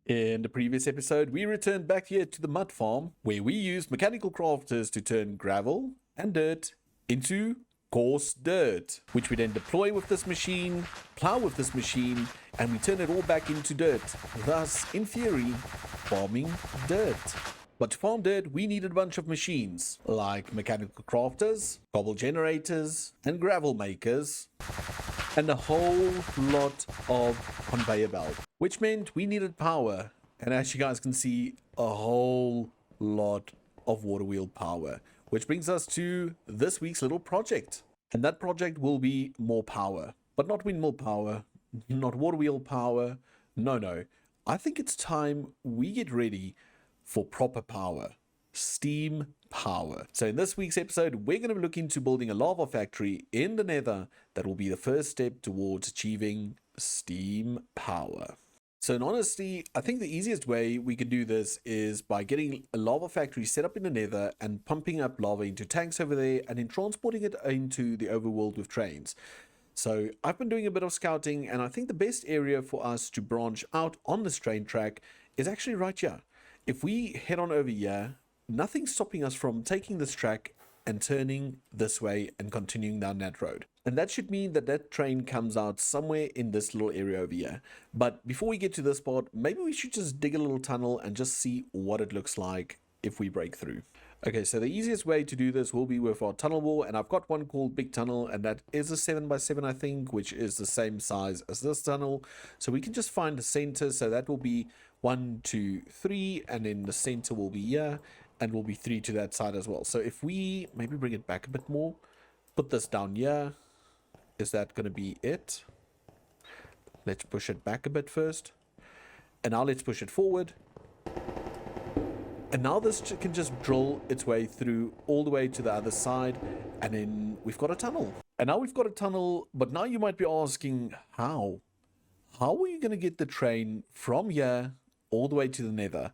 In the previous episode, we returned back here to the mud farm, where we used mechanical crafters to turn gravel and dirt into coarse dirt, which we then deploy with this machine, plow with this machine, and we turn it all back into dirt, thus, in theory, farming dirt. But to farm dirt, we needed a bunch of machines, like mechanical crafters, cobble generators, and gravel makers, and a whole lot of conveyor belt, which meant we needed power. And as you guys can see, a whole lot of water wheel power, which brings us to this week's little project. And that project will be more power, but not windmill power, not water wheel power. No. I think it's time we get ready for proper power. Steam power. So in this week's episode, we're going to look into building a lava factory in the Nether that will be the first step towards achieving steam power. So in honesty, I think the easiest way we can do this is by getting a lava factory set up in the Nether and pumping up lava into tanks over there and then transporting it into the overworld with trains. So I've been doing a bit of scouting, and I think the best area for us to branch out on this train track is actually right here. If we head on over here, nothing's stopping us from taking this track and turning this way and continuing down that road. And that should mean that that train comes out somewhere in this little area over here. But before we get to this part, maybe we should just dig a little tunnel and just see what it looks like if we break through. Okay, so the easiest way to do this will be with our tunnel wall, and I've got one called Big Tunnel, and that is a 7x7, I think, which is the same size as this tunnel. So we can just find the center, so that will be 1, 2, 3, and then the center will be here, and will be 3 to that side as well. So if we maybe bring it back a bit more, put this down here, is that going to be it? Let's push it back a bit first, and now let's push it forward. And now this can just drill its way through all the way to the other side, and then we've got a tunnel. And now we've got a tunnel, but now you might be asking, how? How are you going to get the train from here all the way to the Nether?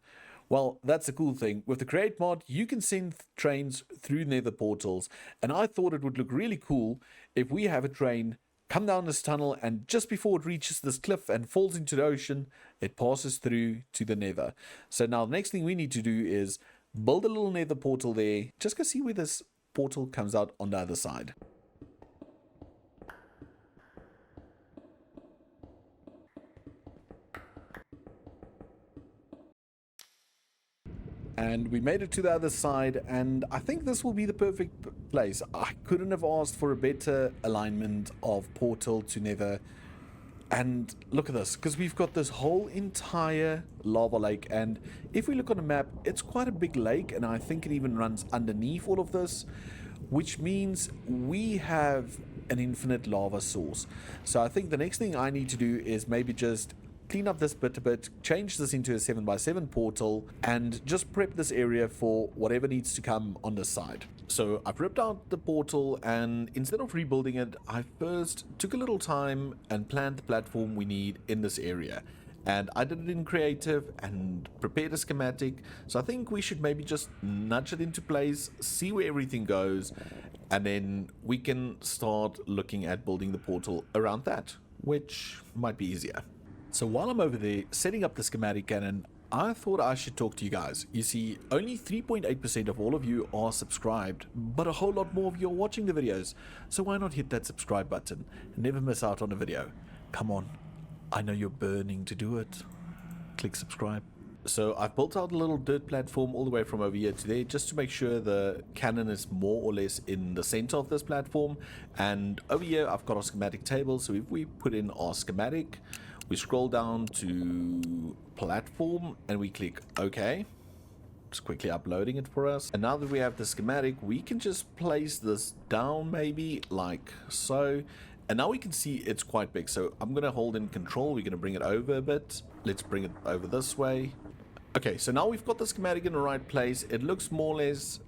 Well, that's a cool thing. With the Create mod, you can send trains through Nether portals, and I thought it would look really cool if we have a train come down this tunnel, and just before it reaches this cliff and falls into the ocean, it passes through to the Nether. So now the next thing we need to do is build a little Nether portal there. Just go see where this portal comes out on the other side. And we made it to the other side, and I think this will be the perfect place. I couldn't have asked for a better alignment of portal to Nether. And look at this, because we've got this whole entire lava lake, and if we look on the map, it's quite a big lake, and I think it even runs underneath all of this, which means we have an infinite lava source. So I think the next thing I need to do is maybe just clean up this bit a bit, change this into a 7x7 portal, and just prep this area for whatever needs to come on this side. So I've ripped out the portal, and instead of rebuilding it, I first took a little time and planned the platform we need in this area. And I did it in creative and prepared a schematic, so I think we should maybe just nudge it into place, see where everything goes, and then we can start looking at building the portal around that, which might be easier. So while I'm over there setting up the schematic cannon, I thought I should talk to you guys. You see, only 3.8% of all of you are subscribed, but a whole lot more of you are watching the videos. So why not hit that subscribe button and never miss out on a video? Come on, I know you're burning to do it. Click subscribe. So I've built out a little dirt platform all the way from over here to there, just to make sure the cannon is more or less in the center of this platform. And over here I've got our schematic table, so if we put in our schematic, we scroll down to platform and we click OK. Just quickly uploading it for us. And now that we have the schematic, we can just place this down maybe like so. And now we can see it's quite big. So I'm going to hold in control. We're going to bring it over a bit. Let's bring it over this way. Okay, so now we've got the schematic in the right place. It looks more or less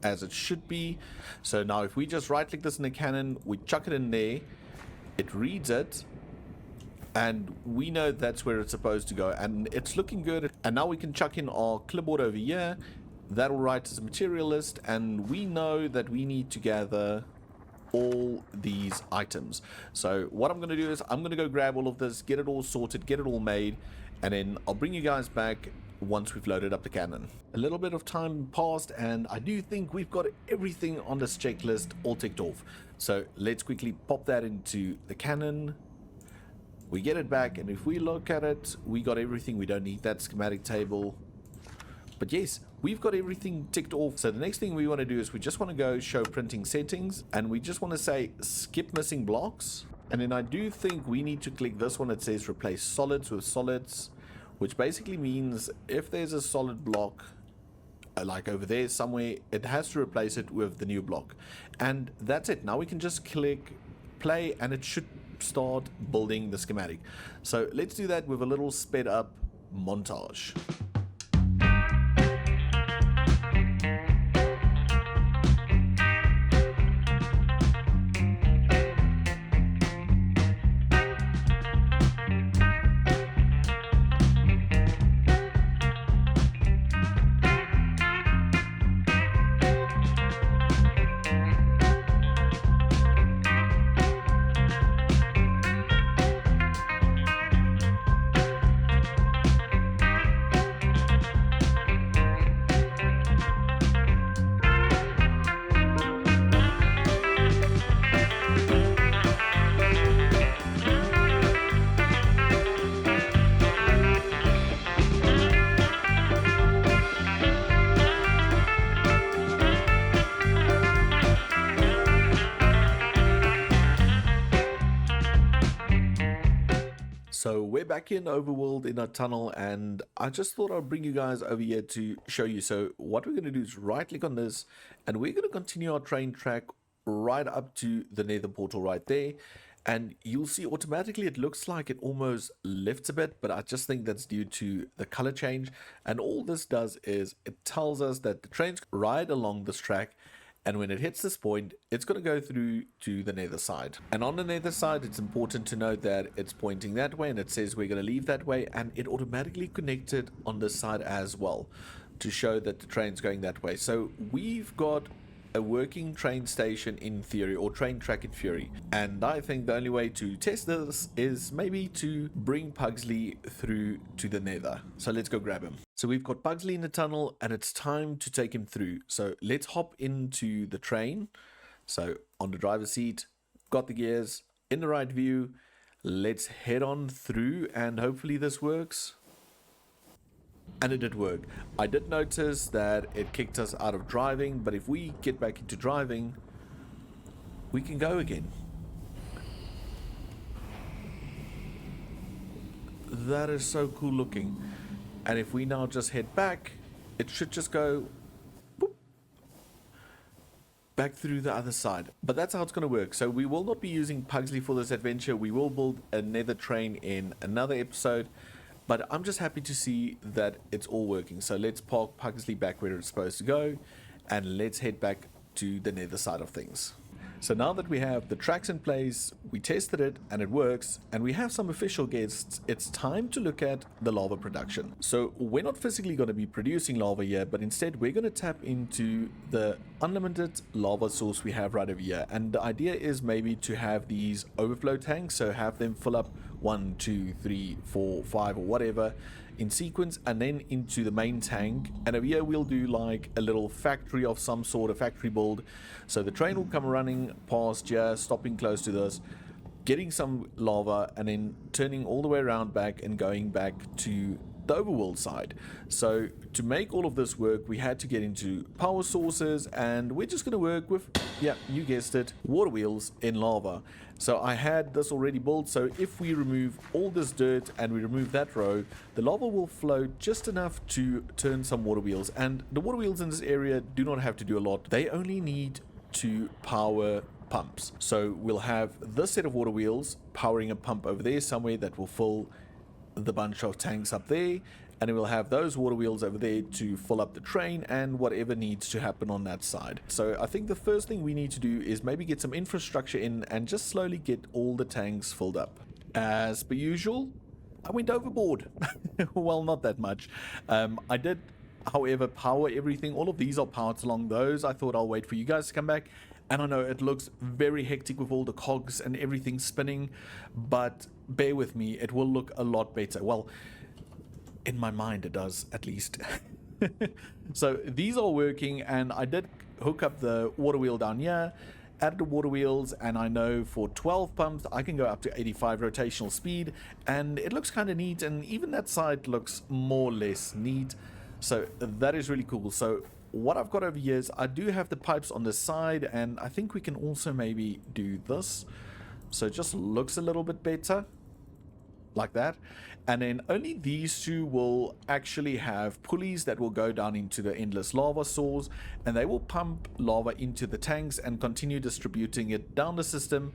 as it should be. So now if we just right click this in the cannon, we chuck it in there, it reads it, and we know that's where it's supposed to go, and it's looking good. And now we can chuck in our clipboard over here. That'll write as a material list, and we know that we need to gather all these items. So what I'm going to do is I'm going to go grab all of this, get it all sorted, get it all made, and then I'll bring you guys back once we've loaded up the cannon. A little bit of time passed, and I do think we've got everything on this checklist all ticked off. So let's quickly pop that into the cannon. We get it back, and if we look at it, we got everything. We don't need that schematic table. But yes, we've got everything ticked off. So the next thing we want to do is we just want to go show printing settings, and we just want to say skip missing blocks. And then I do think we need to click this one that says replace solids with solids, which basically means if there's a solid block like over there somewhere, it has to replace it with the new block. And that's it. Now we can just click play and it should start building the schematic. So let's do that with a little sped up montage. So we're back in Overworld in a tunnel, and I just thought I'd bring you guys over here to show you. So what we're going to do is right click on this, and we're going to continue our train track right up to the Nether portal right there. And you'll see automatically it looks like it almost lifts a bit, but I just think that's due to the color change. And all this does is it tells us that the trains ride along this track, and when it hits this point, it's going to go through to the Nether side. And on the Nether side, it's important to note that it's pointing that way, and it says we're going to leave that way, and it automatically connected on this side as well to show that the train's going that way. So we've got a working train station in theory, or train track in theory. And I think the only way to test this is maybe to bring Pugsley through to the Nether. So let's go grab him. So we've got Pugsley in the tunnel, and it's time to take him through. So let's hop into the train. So on the driver's seat, got the gears in the right view. Let's head on through, and hopefully this works. And it did work. I did notice that it kicked us out of driving, but if we get back into driving, we can go again. That is so cool looking. And if we now just head back, it should just go whoop, back through the other side. But that's how it's going to work. So we will not be using Pugsley for this adventure. We will build a Nether train in another episode. But I'm just happy to see that it's all working. So let's park Pugsley back where it's supposed to go, and let's head back to the Nether side of things. So now that we have the tracks in place, we tested it and it works, and we have some official guests, it's time to look at the lava production. So we're not physically going to be producing lava here, but instead we're going to tap into the unlimited lava source we have right over here. And the idea is maybe to have these overflow tanks, so have them fill up 1, 2, 3, 4, 5 or whatever in sequence, and then into the main tank. And over here we'll do like a little factory of some sort, a factory build. So the train will come running past here, stopping close to this, getting some lava, and then turning all the way around back and going back to the overworld side. So to make all of this work, we had to get into power sources, and we're just going to work with, yeah, you guessed it, water wheels in lava. So I had this already built, so if we remove all this dirt and we remove that row, the lava will flow just enough to turn some water wheels. And the water wheels in this area do not have to do a lot. They only need to power pumps. So we'll have this set of water wheels powering a pump over there somewhere that will fill the bunch of tanks up there, and then we'll have those water wheels over there to fill up the train and whatever needs to happen on that side. So I think the first thing we need to do is maybe get some infrastructure in and just slowly get all the tanks filled up. As per usual, I went overboard. Well, not that much. I did, however, power everything. All of these are powered along those. I thought I'll wait for you guys to come back. And I know it looks very hectic with all the cogs and everything spinning, but bear with me, it will look a lot better. Well, In my mind it does, at least. So these are working, and I did hook up the water wheel down here, added the water wheels, and I know for 12 pumps I can go up to 85 rotational speed, and it looks kind of neat, and even that side looks more or less neat. So that is really cool. So what I've got over here is I do have the pipes on the side, and I think we can also maybe do this, so it just looks a little bit better like that. And then only these two will actually have pulleys that will go down into the endless lava source, and they will pump lava into the tanks and continue distributing it down the system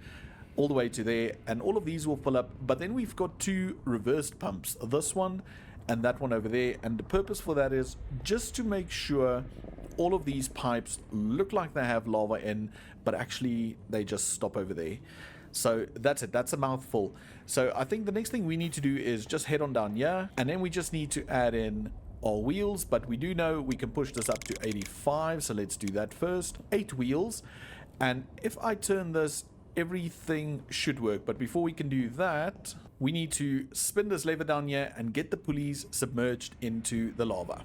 all the way to there, and all of these will fill up. But then we've got two reversed pumps, this one and that one over there, and the purpose for that is just to make sure all of these pipes look like they have lava in, but actually they just stop over there. So that's it, that's a mouthful. So I think the next thing we need to do is just head on down here, and then we just need to add in our wheels, but we do know we can push this up to 85, so let's do that first. 8 wheels, and if I turn this, everything should work. But before we can do that, we need to spin this lever down here and get the pulleys submerged into the lava.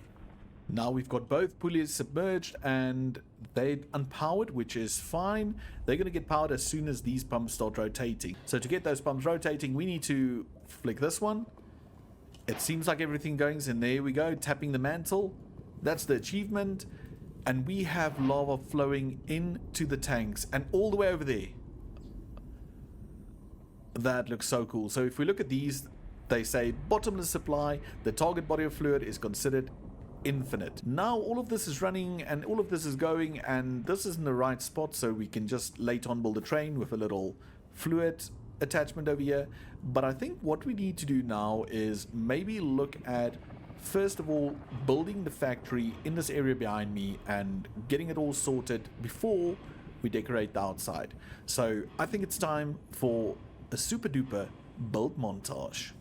Now we've got both pulleys submerged and they're unpowered, which is fine. They're going to get powered as soon as these pumps start rotating. So to get those pumps rotating, we need to flick this one. It seems like everything goes, and there we go, tapping the mantle. That's the achievement. And we have lava flowing into the tanks and all the way over there. That looks so cool. So if we look at these, they say bottomless supply. The target body of fluid is considered infinite. Now all of this is running and all of this is going, and this is in the right spot, so we can just later on build a train with a little fluid attachment over here. But I think what we need to do now is maybe look at, first of all, building the factory in this area behind me and getting it all sorted before we decorate the outside. So I think it's time for a super duper build montage.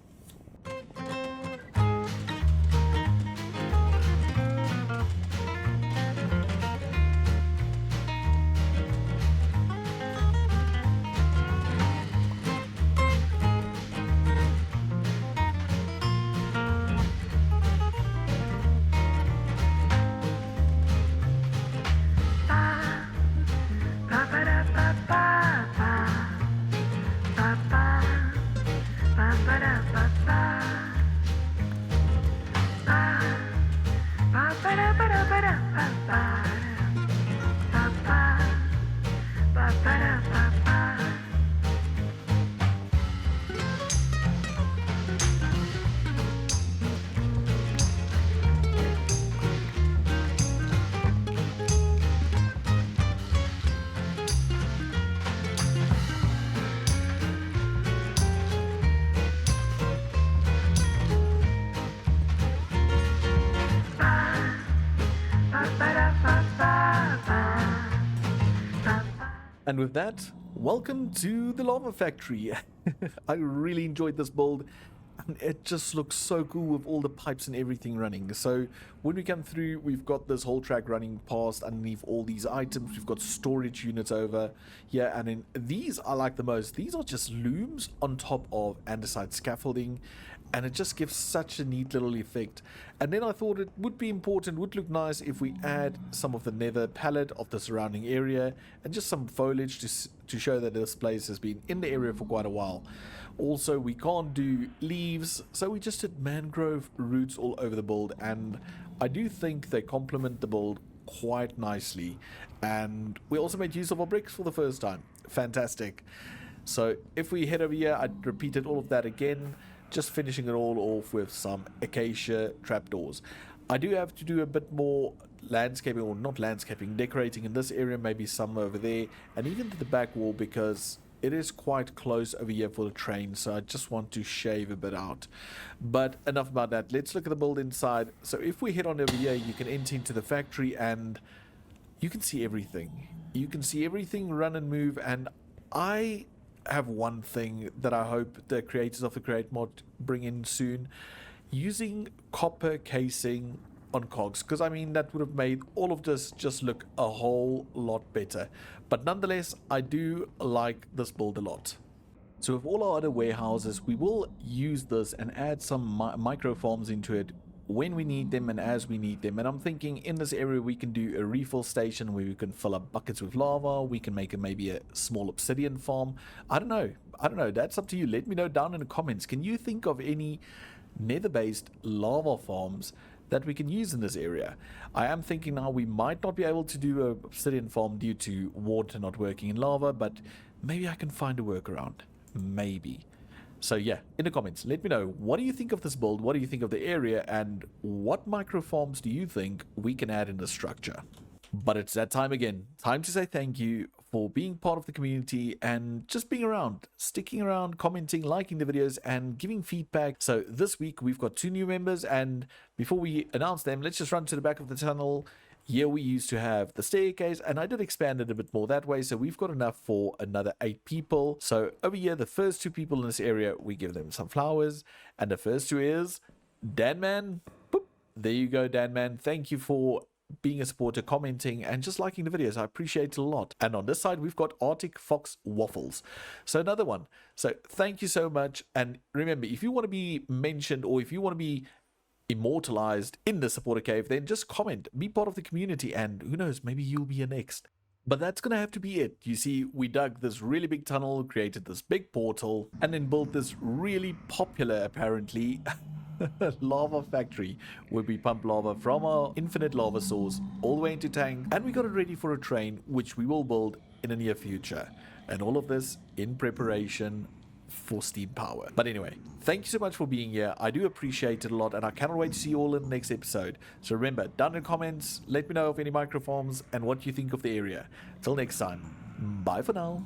And with that, welcome to the lava factory. I really enjoyed this build, and it just looks so cool with all the pipes and everything running. So when we come through, we've got this whole track running past underneath all these items. We've got storage units over here, and then these I like the most. These are just looms on top of andesite scaffolding, and it just gives such a neat little effect. And then I thought it would be important, would look nice if we add some of the nether palette of the surrounding area and just some foliage to show that this place has been in the area for quite a while. Also, we can't do leaves, so we just did mangrove roots all over the build, and I do think they complement the build quite nicely. And we also made use of our bricks for the first time. Fantastic. So if we head over here, I repeated all of that again, just finishing it all off with some acacia trapdoors. I do have to do a bit more landscaping, or not landscaping, decorating in this area, maybe some over there, and even to the back wall, because it is quite close over here for the train, so I just want to shave a bit out. But enough about that. Let's look at the build inside. So if we head on over here, you can enter into the factory and you can see everything. You can see everything run and move, and I have one thing that I hope the creators of the Create mod bring in soon: using copper casing on cogs, because I mean that would have made all of this just look a whole lot better. But nonetheless, I do like this build a lot. So with all our other warehouses, we will use this and add some micro farms into it when we need them and as we need them. And I'm thinking in this area we can do a refill station where we can fill up buckets with lava. We can make maybe a small obsidian farm. I don't know, that's up to you. Let me know down in the comments. Can you think of any nether based lava farms that we can use in this area? I am thinking now we might not be able to do a obsidian farm due to water not working in lava, but maybe I can find a workaround. Maybe. So yeah, in the comments, let me know, what do you think of this build? What do you think of the area? And what micro farms do you think we can add in the structure? But it's that time again. Time to say thank you for being part of the community and just being around, sticking around, commenting, liking the videos, and giving feedback. So this week we've got 2 new members, and before we announce them, let's just run to the back of the tunnel. Here we used to have the staircase, and I did expand it a bit more that way, so we've got enough for another 8 people. So over here, the first 2 people in this area, we give them some flowers, and the first 2 is Danman. Boop. There you go, Danman. Thank you for being a supporter, commenting, and just liking the videos. I appreciate it a lot. And on this side, we've got Arctic Fox Waffles. So another one. So thank you so much. And remember, if you want to be mentioned or if you want to be immortalized in the supporter cave, then just comment, be part of the community, and who knows, maybe you'll be a next. But that's gonna have to be it. You see, we dug this really big tunnel, created this big portal, and then built this really popular, apparently, lava factory where we pump lava from our infinite lava source all the way into tank, and we got it ready for a train which we will build in the near future. And all of this in preparation for steam power. But anyway, thank you so much for being here. I do appreciate it a lot, and I cannot wait to see you all in the next episode. So remember, down in the comments, let me know of any microforms and what you think of the area. Till next time, bye for now.